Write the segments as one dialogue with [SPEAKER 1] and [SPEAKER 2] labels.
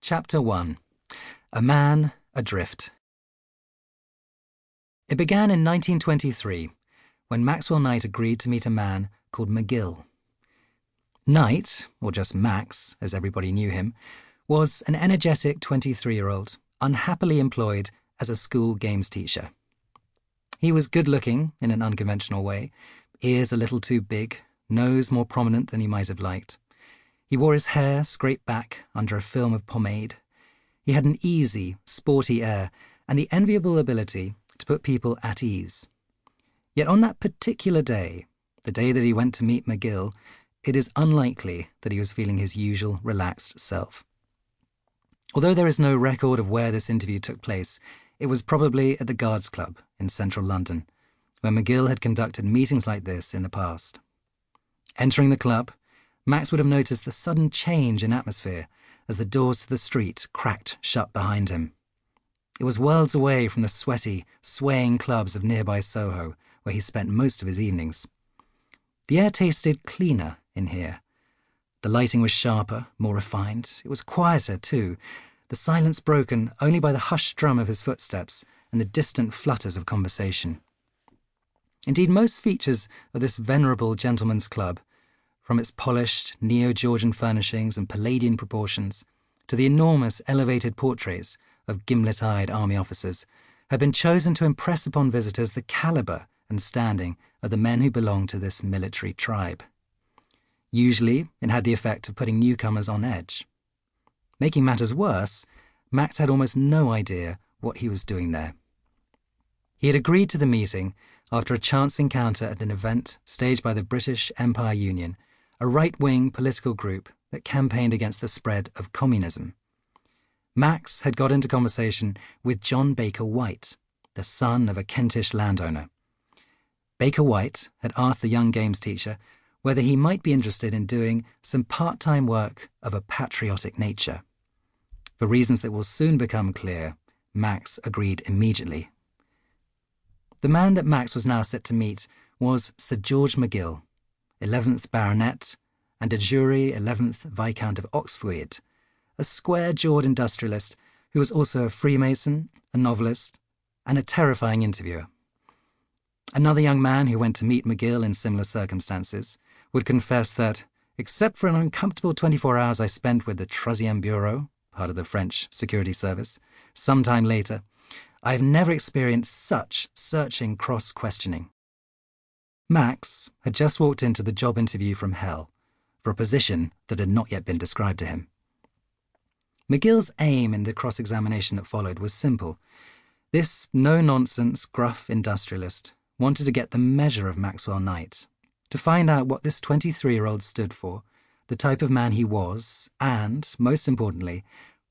[SPEAKER 1] Chapter 1. A Man Adrift. It began in 1923, when Maxwell Knight agreed to meet a man called McGill. Knight, or just Max, as everybody knew him, was an energetic 23-year-old, unhappily employed as a school games teacher. He was good-looking in an unconventional way, ears a little too big, nose more prominent than he might have liked. He wore his hair scraped back under a film of pomade. He had an easy, sporty air and the enviable ability to put people at ease. Yet on that particular day, the day that he went to meet McGill, it is unlikely that he was feeling his usual relaxed self. Although there is no record of where this interview took place, it was probably at the Guards Club in central London, where McGill had conducted meetings like this in the past. Entering the club, Max would have noticed the sudden change in atmosphere as the doors to the street cracked shut behind him. It was worlds away from the sweaty, swaying clubs of nearby Soho, where he spent most of his evenings. The air tasted cleaner in here. The lighting was sharper, more refined. It was quieter, too, the silence broken only by the hushed drum of his footsteps and the distant flutters of conversation. Indeed, most features of this venerable gentleman's club, from its polished neo-Georgian furnishings and Palladian proportions to the enormous elevated portraits of gimlet-eyed army officers, had been chosen to impress upon visitors the calibre and standing of the men who belonged to this military tribe. Usually, it had the effect of putting newcomers on edge. Making matters worse, Max had almost no idea what he was doing there. He had agreed to the meeting after a chance encounter at an event staged by the British Empire Union, a right-wing political group that campaigned against the spread of communism. Max had got into conversation with John Baker White, the son of a Kentish landowner. Baker White had asked the young games teacher whether he might be interested in doing some part-time work of a patriotic nature. For reasons that will soon become clear, Max agreed immediately. The man that Max was now set to meet was Sir George McGill, 11th Baronet and de jure 11th Viscount of Oxford, a square-jawed industrialist who was also a Freemason, a novelist, and a terrifying interviewer. Another young man who went to meet McGill in similar circumstances would confess that, except for an uncomfortable 24 hours I spent with the 3e Bureau, part of the French security service, some time later, I have never experienced such searching cross-questioning. Max had just walked into the job interview from hell for a position that had not yet been described to him. McGill's aim in the cross-examination that followed was simple. This no-nonsense, gruff industrialist wanted to get the measure of Maxwell Knight, to find out what this 23-year-old stood for, the type of man he was, and, most importantly,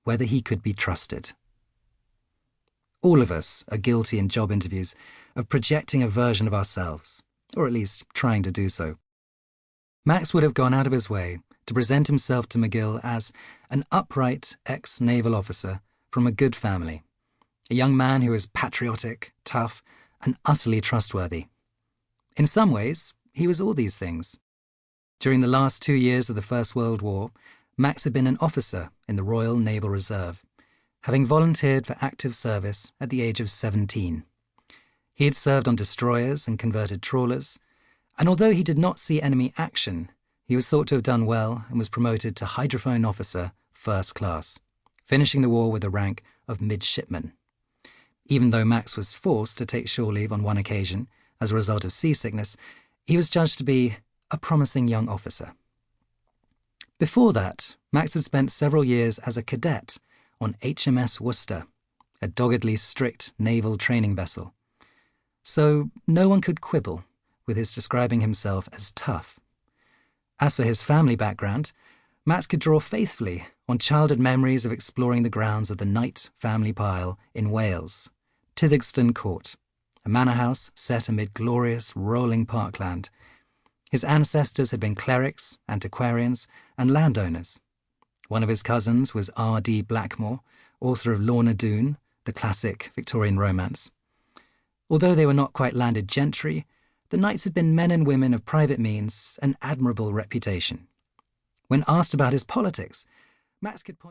[SPEAKER 1] whether he could be trusted. All of us are guilty in job interviews of projecting a version of ourselves, or at least trying to do so. Max would have gone out of his way to present himself to McGill as an upright ex-naval officer from a good family, a young man who was patriotic, tough, and utterly trustworthy. In some ways, he was all these things. During the last 2 years of the First World War, Max had been an officer in the Royal Naval Reserve, having volunteered for active service at the age of 17. He had served on destroyers and converted trawlers, and although he did not see enemy action, he was thought to have done well and was promoted to hydrophone officer first class, finishing the war with the rank of midshipman. Even though Max was forced to take shore leave on one occasion as a result of seasickness, he was judged to be a promising young officer. Before that, Max had spent several years as a cadet on HMS Worcester, a doggedly strict naval training vessel. So no one could quibble with his describing himself as tough. As for his family background, Max could draw faithfully on childhood memories of exploring the grounds of the Knight family pile in Wales, Tythegston Court, a manor house set amid glorious rolling parkland. His ancestors had been clerics, antiquarians, and landowners. One of his cousins was R.D. Blackmore, author of Lorna Doone, the classic Victorian romance. Although they were not quite landed gentry, the Knights had been men and women of private means and admirable reputation. When asked about his politics, Max could point